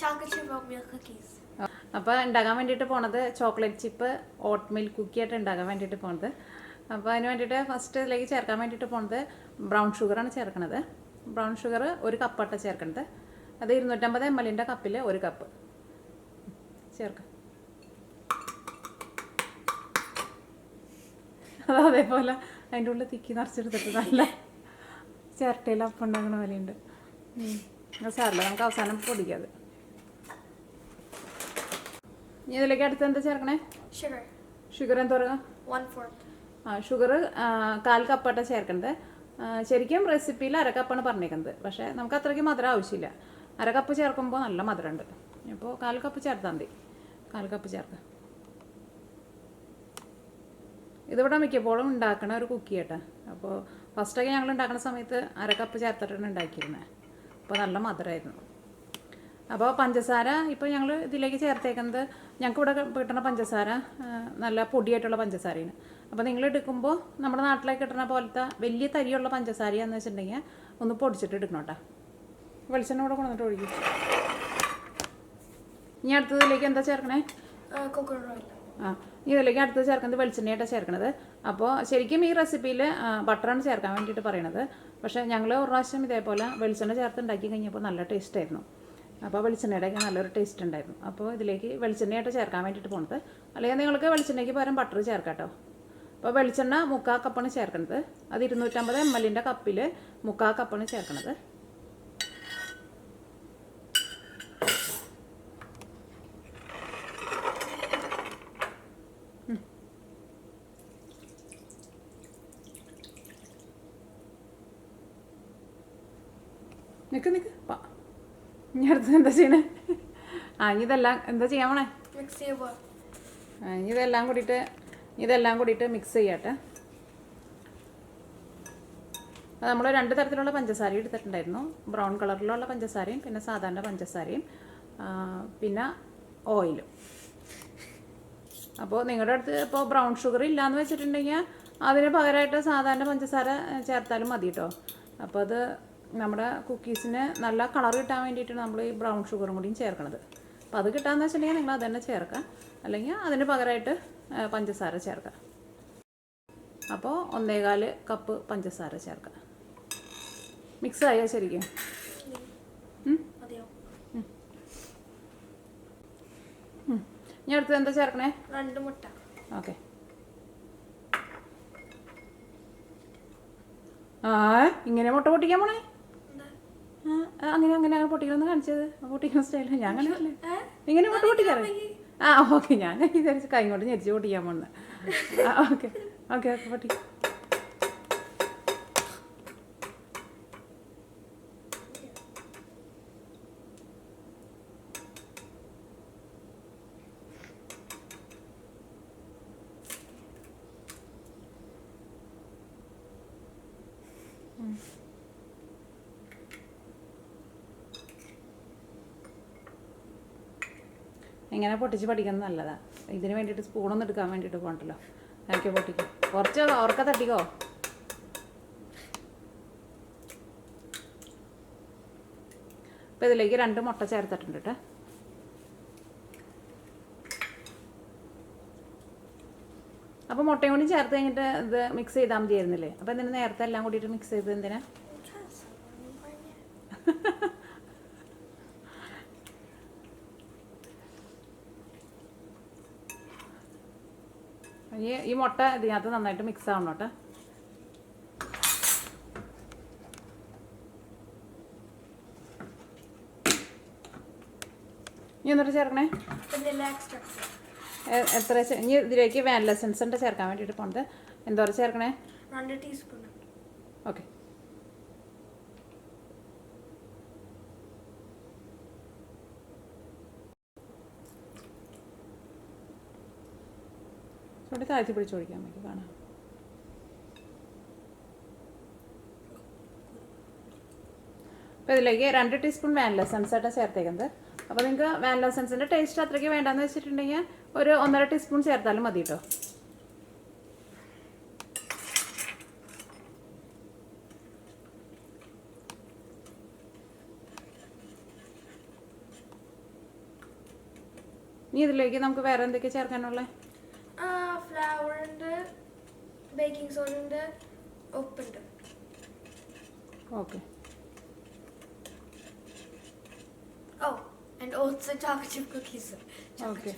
chocolate chip oatmeal cookies. അപ്പോൾ ഉണ്ടാക്കാൻ വേണ്ടിയിട്ട് പോണത് ചോക്ലേറ്റ് ചിപ്പ് ഓട്ട്മീൽ കുക്കിയായിട്ട് ഉണ്ടാക്കാൻ വേണ്ടിയിട്ട് പോണത്. അപ്പോൾ അതിന് വേണ്ടിയിട്ട് ഫസ്റ്റ് ഇതിലേക്ക് ചേർക്കാൻ വേണ്ടിയിട്ട് പോണത് ബ്രൗൺ ഷുഗറാണ് ചേർക്കണത്. ബ്രൗൺ ഷുഗർ 1 കപ്പാണ് ചേർക്കണത്. അത് 250 ml കപ്പിൽ 1 കപ്പ് ചേർക്കാം. അതേപോലെ അതിൻ്റെ ഉള്ളിൽ തിക്കി നിറച്ചെടുത്തിട്ട് നല്ല ചിരട്ടയിൽ അപ്പം ഉണ്ടാക്കണ പോലെയുണ്ട്. അത് സാറില്ല, നമുക്ക് അവസാനം പൊടിക്കാതെ. ഇനി ഇതിലേക്ക് അടുത്ത് എന്താ ചേർക്കണേ? ഷുഗർ എന്താ പറയുക? 1/4. ഷുഗർ 1/4 കപ്പാണ് ചേർക്കുന്നത്. ശരിക്കും റെസിപ്പിയിൽ 1/2 കപ്പാണ് പറഞ്ഞേക്കുന്നത്. പക്ഷേ നമുക്ക് അത്രയ്ക്ക് മധുരം ആവശ്യമില്ല. 1/2 കപ്പ് ചേർക്കുമ്പോൾ നല്ല മധുരമുണ്ട്. അപ്പോൾ 1/4 കപ്പ് ചേർത്താൽ മതി. 1/4 കപ്പ് ചേർക്കാം. ഇതിവിടെ മിക്കപ്പോഴും ഉണ്ടാക്കണ ഒരു കുക്കി കേട്ടോ. അപ്പോൾ ഫസ്റ്റൊക്കെ ഞങ്ങൾ ഉണ്ടാക്കുന്ന സമയത്ത് 1/2 കപ്പ് ചേർത്തിട്ടാണ് ഉണ്ടാക്കിയിരുന്നത്. അപ്പോൾ നല്ല മധുരമായിരുന്നു. അപ്പോൾ പഞ്ചസാര ഇപ്പോൾ ഞങ്ങൾ ഇതിലേക്ക് ചേർത്തേക്കുന്നത്, ഞങ്ങൾക്ക് ഇവിടെ കിട്ടുന്ന പഞ്ചസാര നല്ല പൊടിയായിട്ടുള്ള പഞ്ചസാരയാണ്. അപ്പോൾ നിങ്ങൾ എടുക്കുമ്പോൾ നമ്മുടെ നാട്ടിലേക്ക് കിട്ടുന്ന പോലത്തെ വലിയ തരിയുള്ള പഞ്ചസാരയാണെന്ന് വെച്ചിട്ടുണ്ടെങ്കിൽ ഒന്ന് പൊടിച്ചിട്ട് എടുക്കണം കേട്ടോ. വെളിച്ചെണ്ണ കൂടെ കൊണ്ടുവന്നിട്ട് ഒഴിക്കും. ഇനി അടുത്തതിലേക്ക് എന്താ ചേർക്കണേ? ഇതിലേക്ക് അടുത്ത് ചേർക്കുന്നത് വെളിച്ചെണ്ണയായിട്ടാണ് ചേർക്കണത്. അപ്പോൾ ശരിക്കും ഈ റെസിപ്പിയിൽ ബട്ടറാണ് ചേർക്കാൻ വേണ്ടിയിട്ട് പറയണത്. പക്ഷേ ഞങ്ങൾ ഒരു പ്രാവശ്യം ഇതേപോലെ വെളിച്ചെണ്ണ ചേർത്ത് ഉണ്ടാക്കി കഴിഞ്ഞപ്പോൾ നല്ല ടേസ്റ്റായിരുന്നു. അപ്പോൾ വെളിച്ചെണ്ണയുടെയൊക്കെ നല്ലൊരു ടേസ്റ്റ് ഉണ്ടായിരുന്നു. അപ്പോൾ ഇതിലേക്ക് വെളിച്ചെണ്ണയായിട്ട് ചേർക്കാൻ വേണ്ടിയിട്ട് പോണത്. അല്ലെങ്കിൽ നിങ്ങൾക്ക് വെളിച്ചെണ്ണയ്ക്ക് പകരം ബട്ടർ ചേർക്കാം കേട്ടോ. അപ്പോൾ വെളിച്ചെണ്ണ 3/4 കപ്പാണ് ചേർക്കുന്നത്. അത് 250 ml കപ്പിൽ 3/4 കപ്പാണ് ചേർക്കണത്. നിൽക്ക് ഇനി അടുത്തത് എന്താ ചെയ്യണേ? ഇനി ഇതെല്ലാം എന്താ ചെയ്യാൻ പോണേ? ഇനി ഇതെല്ലാം കൂടിയിട്ട് മിക്സ് ചെയ്യട്ടെ. അത് നമ്മൾ 2 തരത്തിലുള്ള പഞ്ചസാര എടുത്തിട്ടുണ്ടായിരുന്നു. ബ്രൗൺ കളറിലുള്ള പഞ്ചസാരയും പിന്നെ സാധാരണ പഞ്ചസാരയും പിന്നെ ഓയിലും. അപ്പോൾ നിങ്ങളുടെ അടുത്ത് ഇപ്പോൾ ബ്രൗൺ ഷുഗർ ഇല്ലയെന്ന് വെച്ചിട്ടുണ്ടെങ്കിൽ അതിന് പകരമായിട്ട് സാധാരണ പഞ്ചസാര ചേർത്താലും മതി കേട്ടോ. അപ്പോൾ അത് നമ്മുടെ കുക്കീസിന് നല്ല കളർ കിട്ടാൻ വേണ്ടിയിട്ടാണ് നമ്മൾ ഈ ബ്രൗൺ ഷുഗറും കൂടിയും ചേർക്കണത്. അപ്പോൾ അത് കിട്ടാമെന്ന് വെച്ചിട്ടുണ്ടെങ്കിൽ നിങ്ങൾ അത് തന്നെ ചേർക്കാം, അല്ലെങ്കിൽ അതിന് പകരമായിട്ട് പഞ്ചസാര ചേർക്കാം. അപ്പോൾ 1/4 കപ്പ് പഞ്ചസാര ചേർക്കാം. മിക്സ് ആയോ ശരിക്കും? ഇനി അടുത്തത് എന്താ ചേർക്കണേ? 2 മുട്ട. ഓക്കെ. ഇങ്ങനെ മുട്ട പൊട്ടിക്കാൻ പോണേ? അങ്ങനെ പൊട്ടിക്കണമെന്ന് കാണിച്ചത്, പൊട്ടിക്കുന്ന സ്റ്റൈലാണ്. ഞാൻ കണ്ടില്ലേ ഇങ്ങനെ മുട്ട പൊട്ടിക്കാറ്. ഓക്കെ, ഞാൻ വിചാരിച്ച് കൈ കൊണ്ട് ഞെരിച്ച് പൊട്ടിക്കാൻ പോണത്. ഓക്കെ ഓക്കെ ഓക്കെ പൊട്ടി. ഇങ്ങനെ പൊട്ടിച്ച് പഠിക്കുന്നത് നല്ലതാണ്. ഇതിന് വേണ്ടിയിട്ട് സ്പൂണൊന്നും എടുക്കാൻ വേണ്ടിയിട്ട് പോകണ്ടല്ലോ. എനിക്ക് പൊട്ടിക്കും. കുറച്ച് ഓർക്ക തട്ടിക്കോ. അപ്പോൾ ഇതിലേക്ക് 2 മുട്ട ചേർത്തിട്ടുണ്ട് കേട്ടോ. അപ്പോൾ മുട്ടയും കൂടി ചേർത്ത് കഴിഞ്ഞിട്ട് ഇത് മിക്സ് ചെയ്താൽ മതിയായിരുന്നില്ലേ? അപ്പോൾ എന്തിനാ നേരത്തെ എല്ലാം കൂടിയിട്ട് മിക്സ് ചെയ്തത് എന്തിനാ? ഈ മുട്ട ഇതിനകത്ത് നന്നായിട്ട് മിക്സ് ആവണം കേട്ടോ. ഇനി എന്നിട്ട് ചേർക്കണേ? എത്ര? ഇനി ഇതിലേക്ക് വാനില എസൻസ് ഉണ്ട് ചേർക്കാൻ വേണ്ടിയിട്ട് പോണത്. എന്തോരം ചേർക്കണേ? 2 ടീസ്പൂൺ. ഓക്കെ. ഇവിടെ താഴ്ത്തി പിടിച്ച് ഒഴിക്കാൻ പറ്റും, കാണാം. അപ്പോൾ ഇതിലേക്ക് 2 ടീസ്പൂൺ വാനില എസൻസ് ആയിട്ടാണ് ചേർത്തേക്കുന്നത്. അപ്പോൾ നിങ്ങൾക്ക് വാനില എസൻസിൻ്റെ ടേസ്റ്റ് അത്രയ്ക്ക് വേണ്ടാന്ന് വെച്ചിട്ടുണ്ടെങ്കിൽ ഒരു 1.5 ടീസ്പൂൺ ചേർത്താലും മതി കേട്ടോ. ഇനി ഇതിലേക്ക് നമുക്ക് വേറെ എന്തൊക്കെയാണ് ചേർക്കാനുള്ളത്? ഫ്ലവർ ഉണ്ട്, ബേക്കിംഗ് സോഡ ഉണ്ട്, ഉപ്പുണ്ട്. Okay. And oats and chocolate chip cookies. Okay.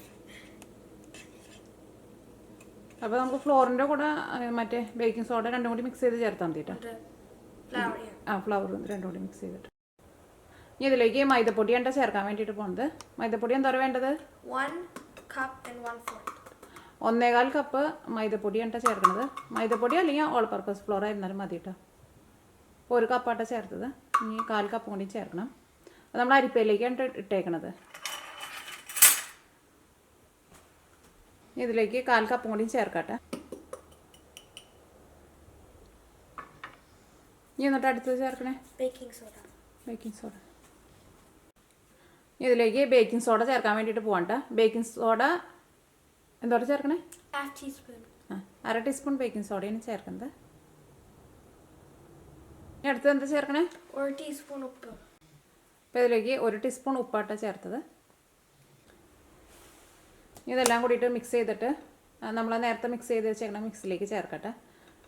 അപ്പോൾ നമുക്ക് ഫ്ലോറിൻ്റെ കൂടെ മറ്റേ ബേക്കിംഗ് സോഡ രണ്ടും കൂടി മിക്സ് ചെയ്ത് ചേർത്താൽ മതി കേട്ടോ. ഫ്ലവർ രണ്ടും കൂടി മിക്സ് ചെയ്തിട്ട് ഇനി ഇതിലേക്ക് മൈദപ്പൊടിയാണ് ചേർക്കാൻ വേണ്ടിയിട്ട് പോകുന്നത്. മൈദപ്പൊടി എന്താ വേണ്ടത്? 1 cup and 1/4. 1.25 കപ്പ് മൈദപ്പൊടിയാണ് ചേർക്കുന്നത്. മൈദപ്പൊടി അല്ലെങ്കിൽ ഓൾ പർപ്പസ് ഫ്ലോർ ആയിരുന്നാലും മതി കേട്ടോ. അപ്പോൾ 1 കപ്പാണ് ചേർത്തത്. ഇനി 1/4 കപ്പ് കൂടി ചേർക്കണം. അത് നമ്മൾ അരിപ്പയിലേക്കാണ് ഇട്ടേക്കണത്. ഇതിലേക്ക് 1/4 കപ്പ് കൂടി ചേർക്കട്ടെ. ഇനി എന്നിട്ട് അടുത്തത് ചേർക്കണേ ബേക്കിംഗ് സോഡ. ഇതിലേക്ക് ബേക്കിംഗ് സോഡ ചേർക്കാൻ വേണ്ടിയിട്ട് പോകണ്ട. ബേക്കിംഗ് സോഡ എന്തോരം ചേർക്കണേ? 1/2 teaspoon. 1/2 ടീസ്പൂൺ ബേക്കിംഗ് സോഡയാണ് ചേർക്കുന്നത്. ഇനി അടുത്തത് എന്താ ചേർക്കണേ? 1 ടീസ്പൂൺ ഉപ്പ്. അപ്പോൾ ഇതിലേക്ക് 1 ടീസ്പൂൺ ഉപ്പാട്ടാണ് ചേർത്തത്. ഇതെല്ലാം കൂടിയിട്ട് മിക്സ് ചെയ്തിട്ട് നമ്മൾ നേരത്തെ മിക്സ് ചെയ്ത് വെച്ചേക്കണം മിക്സിലേക്ക് ചേർക്കട്ടെ.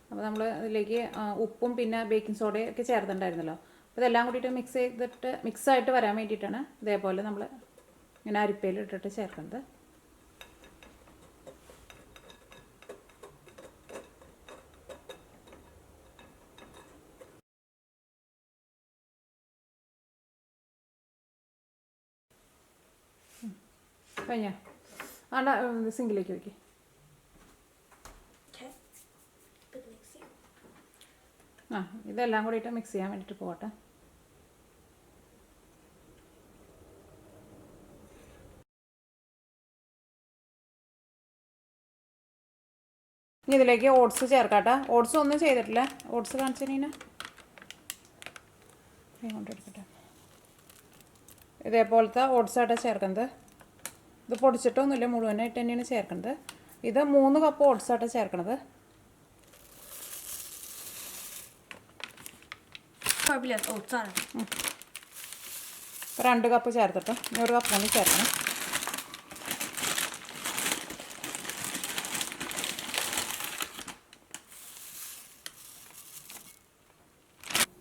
അപ്പോൾ നമ്മൾ ഇതിലേക്ക് ഉപ്പും പിന്നെ ബേക്കിംഗ് സോഡയും ഒക്കെ ചേർത്തിട്ടുണ്ടായിരുന്നല്ലോ. അപ്പോൾ ഇതെല്ലാം കൂടിയിട്ട് മിക്സ് ചെയ്തിട്ട് മിക്സായിട്ട് വരാൻ വേണ്ടിയിട്ടാണ് ഇതേപോലെ നമ്മൾ ഇങ്ങനെ അരിപ്പയിൽ ഇട്ടിട്ട് ചേർക്കുന്നത്. കഴിഞ്ഞ സിങ്കിലേക്ക് വയ്ക്കുക. ഇതെല്ലാം കൂടിയിട്ട് മിക്സ് ചെയ്യാൻ വേണ്ടിയിട്ട് പോകട്ടെ. ഇനി ഇതിലേക്ക് ഓട്സ് ചേർക്കാട്ടെ. ഓട്സ് ഒന്നും ചെയ്തിട്ടില്ല. ഓട്സ് കാണിച്ചതിന് കൊണ്ടെടുക്കട്ടെ. ഇതേപോലത്തെ ഓട്സായിട്ടാണ് ചേർക്കുന്നത്. ഇത് പൊടിച്ചിട്ടൊന്നുമില്ല, മുഴുവനായിട്ട് തന്നെയാണ് ചേർക്കുന്നത്. ഇത് 3 കപ്പ് ഓട്സായിട്ടാണ് ചേർക്കണത്. 2 കപ്പ് ചേർത്തിട്ട് ഇനി 1 കപ്പ് കൂടി ചേർക്കണം.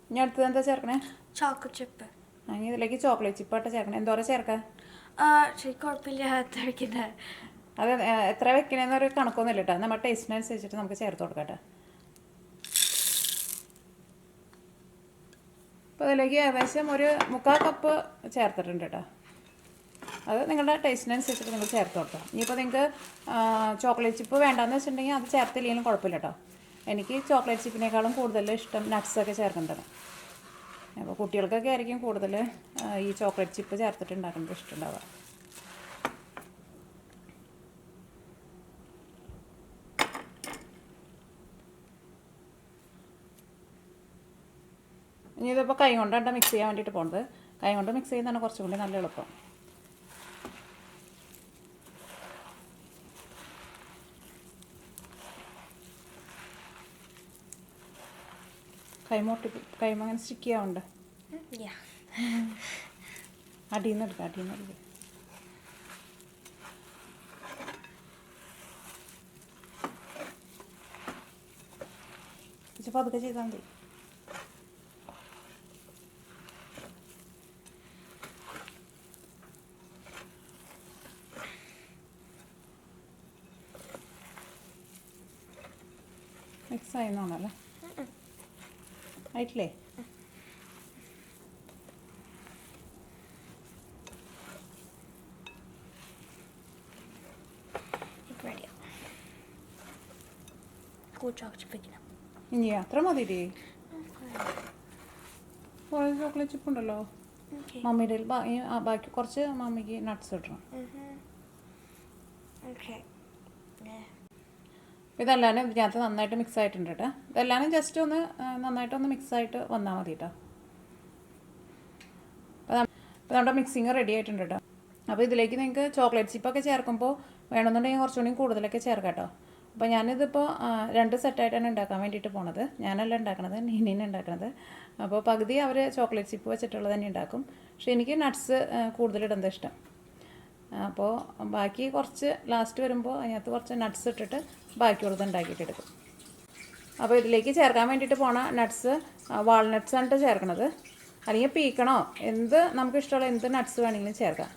ഇനി അടുത്തത് എന്താ ചേർക്കണേ? Chocolate chip. ഇനി ഇതിലേക്ക് ചോക്ലേറ്റ് ചിപ്പായിട്ട് ചേർക്കണം. എന്തോരം ചേർക്കാം? കുഴപ്പമില്ല. അത് എത്ര വെക്കണേന്നൊരു കണക്കൊന്നുമില്ല കേട്ടോ. നമ്മുടെ ടേസ്റ്റിനനുസരിച്ചിട്ട് നമുക്ക് ചേർത്ത് കൊടുക്കട്ടെ. അപ്പോൾ അതിലേക്ക് ഏകദേശം 1/4 കപ്പ് ചേർത്തിട്ടുണ്ട് കേട്ടോ. അത് നിങ്ങളുടെ ടേസ്റ്റിനനുസരിച്ചിട്ട് നിങ്ങൾ ചേർത്ത് കൊടുക്കാം. ഇനിയിപ്പോൾ നിങ്ങൾക്ക് ചോക്ലേറ്റ് ചിപ്പ് വേണ്ടാന്ന് വെച്ചിട്ടുണ്ടെങ്കിൽ അത് ചേർത്തില്ലെങ്കിലും കുഴപ്പമില്ല കേട്ടോ. എനിക്ക് ചോക്ലേറ്റ് ചിപ്പിനേക്കാളും കൂടുതൽ ഇഷ്ടം നട്ട്സൊക്കെ ചേർക്കേണ്ടത്. അപ്പോൾ കുട്ടികൾക്കൊക്കെ ആയിരിക്കും കൂടുതൽ ഈ ചോക്ലേറ്റ് ചിപ്പ് ചേർത്തിട്ട് ഉണ്ടാക്കുന്നത് ഇഷ്ടമുണ്ടാവുക. ഇനി ഇതിപ്പോൾ കൈ കൊണ്ടാണ് മിക്സ് ചെയ്യാൻ വേണ്ടിയിട്ട് പോകുന്നത്. കൈ കൊണ്ട് മിക്സ് ചെയ്യുന്നതാണ് കുറച്ചും കൂടി നല്ല എളുപ്പം. കൈമ അങ്ങനെ സ്റ്റിക്ക് ചെയ്യാറുണ്ട്. അടിയിൽ നിന്ന് എടുക്കുക. അപ്പോൾ അതൊക്കെ ചെയ്താൽ മതി. മിക്സ് ആയിരുന്നോണല്ലേ? ആയിട്ടില്ലേ? ഇനി അത്ര മതി. കുറേ ചോക്ലേറ്റ് ചിപ്പ് ഉണ്ടല്ലോ മമ്മിയുടെ. ബാക്കി കുറച്ച് മമ്മിക്ക് നട്ട്സ് ഇടണം. ഇതെല്ലാവരും ഇതിനകത്ത് നന്നായിട്ട് മിക്സ് ആയിട്ടുണ്ട് കേട്ടോ. ഇതെല്ലാവരും ജസ്റ്റ് ഒന്ന് നന്നായിട്ടൊന്ന് മിക്സായിട്ട് വന്നാൽ മതി കേട്ടോ. അപ്പോൾ നമ്മുടെ മിക്സിങ് റെഡി ആയിട്ടുണ്ട് കേട്ടോ. അപ്പോൾ ഇതിലേക്ക് നിങ്ങൾക്ക് ചോക്ലേറ്റ് ചിപ്പൊക്കെ ചേർക്കുമ്പോൾ വേണമെന്നുണ്ടെങ്കിൽ കുറച്ചുകൂടി കൂടുതലൊക്കെ ചേർക്കാം കേട്ടോ. അപ്പോൾ ഞാനിതിപ്പോൾ 2 സെറ്റായിട്ടാണ് ഉണ്ടാക്കാൻ വേണ്ടിയിട്ട് പോണത്. ഞാനല്ല ഉണ്ടാക്കണത്, നീനീനെ ഉണ്ടാക്കണത്. അപ്പോൾ പകുതി അവർ ചോക്ലേറ്റ് ചിപ്പ് വെച്ചിട്ടുള്ളത് തന്നെ ഉണ്ടാക്കും. പക്ഷേ എനിക്ക് നട്ട്സ് കൂടുതലിടുന്നത് ഇഷ്ടം. അപ്പോൾ ബാക്കി കുറച്ച് ലാസ്റ്റ് വരുമ്പോൾ അതിനകത്ത് കുറച്ച് നട്ട്സ് ഇട്ടിട്ട് ബാക്കിയുള്ളത് ഉണ്ടാക്കിയിട്ട് എടുക്കും. അപ്പോൾ ഇതിലേക്ക് ചേർക്കാൻ വേണ്ടിയിട്ട് പോണ നട്ട്സ് വാൾനട്ട്സ് ആണ് ചേർക്കണത്. അല്ലെങ്കിൽ പീക്കണോ എന്ത് നമുക്ക് ഇഷ്ടമുള്ള എന്ത് നട്ട്സ് വേണമെങ്കിലും ചേർക്കാം.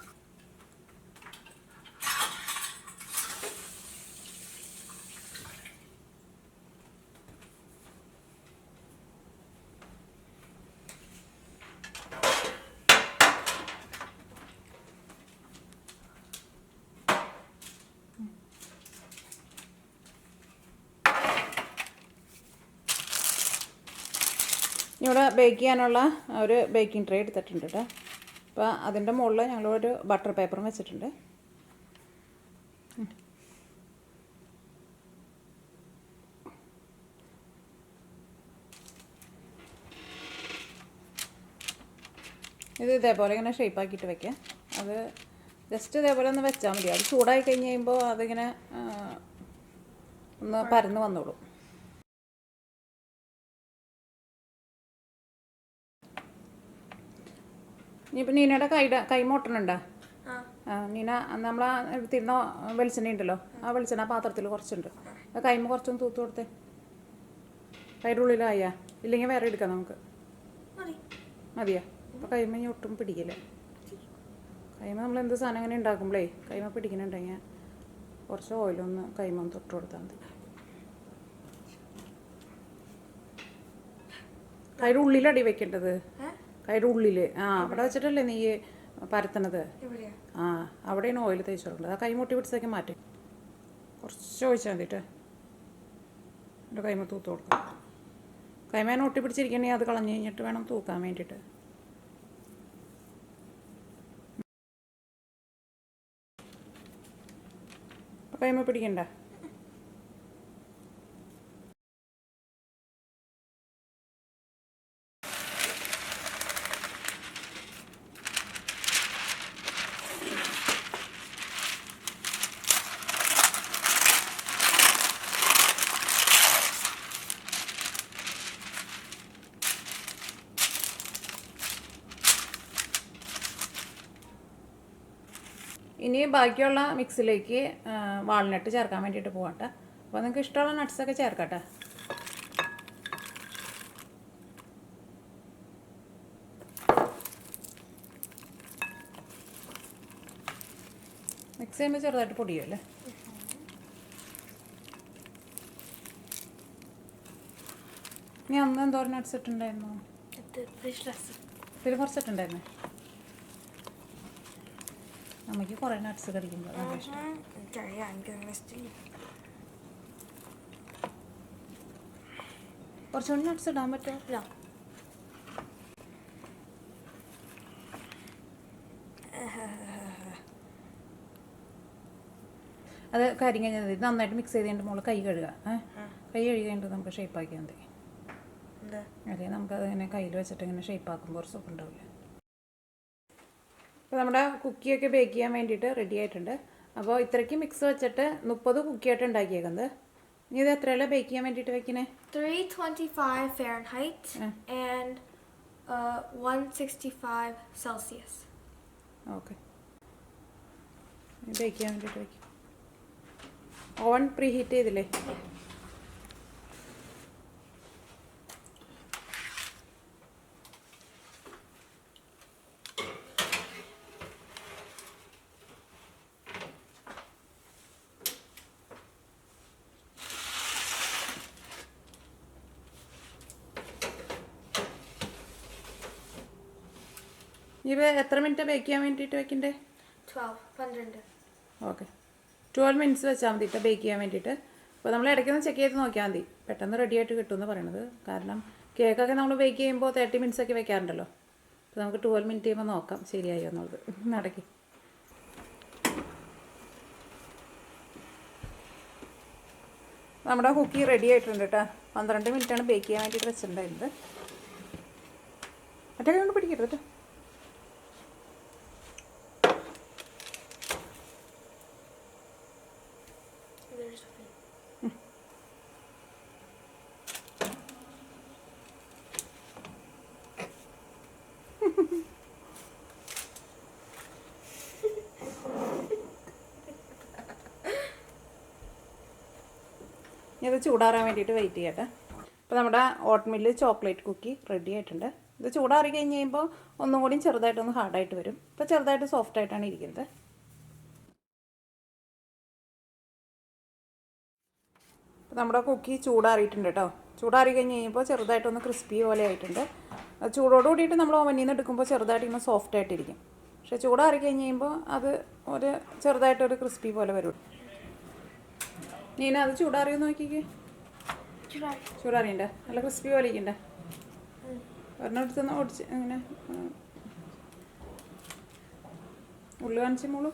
ഇവിടെ ബേക്ക് ചെയ്യാനുള്ള ഒരു ബേക്കിംഗ് ട്രേ എടുത്തിട്ടുണ്ട് കേട്ടോ. അപ്പോൾ അതിൻ്റെ മുകളിൽ ഞങ്ങളൊരു ബട്ടർ പേപ്പറും വെച്ചിട്ടുണ്ട്. ഇത് ഇതേപോലെ ഇങ്ങനെ ഷേപ്പാക്കിയിട്ട് വെക്കാം. അത് ജസ്റ്റ് ഇതേപോലെ ഒന്ന് വെച്ചാൽ മതി. അത് ചൂടായി കഴിഞ്ഞ് കഴിയുമ്പോൾ അതിങ്ങനെ ഒന്ന് പരന്ന് വന്നോളും. ഇനിയിപ്പോൾ നീനയുടെ കൈമ ഒട്ടണുണ്ടോ? നീന നമ്മൾ എടുത്തിരുന്ന വെളിച്ചെണ്ണ ഉണ്ടല്ലോ, ആ വെളിച്ചെണ്ണ പാത്രത്തിൽ കുറച്ചുണ്ട്. ആ കൈമ കുറച്ചൊന്ന് തൂത്ത് കൊടുത്തേ. കൈയുടെ ഉള്ളിലായാ? ഇല്ലെങ്കിൽ വേറെ എടുക്കാം നമുക്ക്. മതിയാ? അപ്പോൾ കൈമ ഇനി ഒട്ടും പിടിക്കില്ല. കൈമ നമ്മൾ എന്ത് സാധനം ഇങ്ങനെ ഉണ്ടാക്കുമ്പോഴേ കൈമ പിടിക്കുന്നുണ്ടെങ്കിൽ കുറച്ച് ഓയിലൊന്ന് കൈമ ഒന്ന് തൊട്ട് കൊടുത്താൽ മതി. കൈയുടെ ഉള്ളിലടി വെക്കേണ്ടത്. കൈയുടെ ഉള്ളിൽ അവിടെ വെച്ചിട്ടല്ലേ നീ പരത്തണത്? അവിടെയാണ് ഓയിൽ തേച്ച് കൊടുക്കേണ്ടത്. ആ കൈ മുട്ടി പിടിച്ചേക്ക് മാറ്റി കുറച്ച് ഒഴിച്ചാൽ മതിട്ട് എൻ്റെ കൈമ തൂത്ത് കൊടുക്കാം. കൈമേനെ ഒട്ടി പിടിച്ചിരിക്കണമെങ്കിൽ അത് കളഞ്ഞ് കഴിഞ്ഞിട്ട് വേണം തൂക്കാൻ വേണ്ടിയിട്ട്. കൈമ പിടിക്കണ്ട. ഇനി ബാക്കിയുള്ള മിക്സിലേക്ക് വാൾനട്ട് ചേർക്കാൻ വേണ്ടിയിട്ട് പോകട്ടെ. അപ്പോൾ നിങ്ങൾക്ക് ഇഷ്ടമുള്ള നട്ട്സൊക്കെ ചേർക്കട്ടെ. മിക്സ് ചെയ്യുമ്പോൾ ചെറുതായിട്ട് പൊടിയുമല്ലേ. നീ അന്ന് എന്തോരം നട്ട്സ് ഇട്ടുണ്ടായിരുന്നു? ഇതിൽ കുറച്ചിട്ടുണ്ടായിരുന്നു. അമ്മയ്ക്ക് കുറേ നട്ട്സ് കടിക്കുമ്പോൾ നല്ല ഇഷ്ടം. കുറച്ചുകൂടി നട്ട്സ് ഇടാൻ പറ്റുമോ? അത് കാര്യം കഴിഞ്ഞാൽ ഇത് നന്നായിട്ട് മിക്സ് ചെയ്ത് കഴിഞ്ഞിട്ട് മുകളിൽ കൈ കഴുകുക. കൈ കഴുകി കഴിഞ്ഞിട്ട് നമുക്ക് ഷേപ്പാക്കിയാൽ മതി. അല്ലേ നമുക്കതിങ്ങനെ കയ്യിൽ വെച്ചിട്ട് ഇങ്ങനെ ഷേപ്പാക്കുമ്പോൾ ഒരു സുഖം ഉണ്ടാവില്ല. അപ്പോൾ നമ്മുടെ കുക്കിയൊക്കെ ബേക്ക് ചെയ്യാൻ വേണ്ടിയിട്ട് റെഡി ആയിട്ടുണ്ട്. അപ്പോൾ ഇത്രയ്ക്ക് മിക്സ് വെച്ചിട്ട് 30 കുക്കിയായിട്ട് ഉണ്ടാക്കിയേക്കുന്നത്. ഇനി ഇത് എത്രയല്ല ബേക്ക് ചെയ്യാൻ വേണ്ടിയിട്ട് വെക്കണേ? 325 Fahrenheit and 165 Celsius. Okay, bake ചെയ്യാൻ വേണ്ടിയിട്ട് വയ്ക്കും. ഓവൻ പ്രീ ഹീറ്റ് ചെയ്തില്ലേ? ഇത് എത്ര മിനിറ്റ് ബേക്ക് ചെയ്യാൻ വേണ്ടിയിട്ട് വെക്കണ്ടേ? 12. ഓക്കെ, 12 മിനിറ്റ്സ് വെച്ചാൽ മതി കേട്ടോ ബേക്ക് ചെയ്യാൻ വേണ്ടിയിട്ട്. അപ്പോൾ നമ്മൾ ഇടയ്ക്കൊന്ന് ചെക്ക് ചെയ്ത് നോക്കിയാൽ മതി, പെട്ടെന്ന് റെഡി ആയിട്ട് കിട്ടുമെന്ന് പറയണത്. കാരണം കേക്കൊക്കെ നമ്മൾ ബേക്ക് ചെയ്യുമ്പോൾ 30 മിനിറ്റ്സ് ഒക്കെ വെക്കാറുണ്ടല്ലോ. അപ്പോൾ നമുക്ക് 12 മിനിറ്റ് ചെയ്യുമ്പോൾ നോക്കാം ശരിയായോ എന്നുള്ളത്. നടക്കി നമ്മുടെ കുക്കി റെഡി ആയിട്ടുണ്ട് കേട്ടോ. 12 മിനിറ്റാണ് ബേക്ക് ചെയ്യാൻ വേണ്ടിയിട്ട് വെച്ചിട്ടുണ്ടായിരുന്നത്. മറ്റേ കൊണ്ട് പിടിക്കരുത് കേട്ടോ. ഇത് ചൂടാറാൻ വേണ്ടിയിട്ട് വെയിറ്റ് ചെയ്യട്ടെ. ഇപ്പോൾ നമ്മുടെ ഓട്ട്മിൽ ചോക്ലേറ്റ് കുക്കി റെഡി ആയിട്ടുണ്ട്. ഇത് ചൂടാറി കഴിഞ്ഞ് കഴിയുമ്പോൾ ഒന്നും കൂടി ചെറുതായിട്ടൊന്ന് ഹാർഡായിട്ട് വരും. ഇപ്പോൾ ചെറുതായിട്ട് സോഫ്റ്റ് ആയിട്ടാണ് ഇരിക്കുന്നത്. ഇപ്പോൾ നമ്മുടെ കുക്കി ചൂടാറിയിട്ടുണ്ട് കേട്ടോ. ചൂടാറി കഴിഞ്ഞ് കഴിയുമ്പോൾ ചെറുതായിട്ടൊന്ന് ക്രിസ്പി പോലെ ആയിട്ടുണ്ട്. ചൂടോട് കൂടിയിട്ട് നമ്മൾ ഓവനിൽ നിന്ന് എടുക്കുമ്പോൾ ചെറുതായിട്ട് ഇങ്ങനെ സോഫ്റ്റ് ആയിട്ടിരിക്കും. പക്ഷേ ചൂടാറി കഴിഞ്ഞ് കഴിയുമ്പോൾ അത് ഒരു ചെറുതായിട്ടൊരു ക്രിസ്പി പോലെ വരും. നീന അത് ചൂടാറിയെന്ന് നോക്കിക്കേ. ചൂടാറിയുണ്ടേ? നല്ല ക്രിസ്പി പോലെ ഇരിക്കണ്ടേ? ഒരെണ്ണം എടുത്തുനിന്ന് ഓടിച്ച് അങ്ങനെ ഉള്ളു കാണിച്ച് മോളൂ.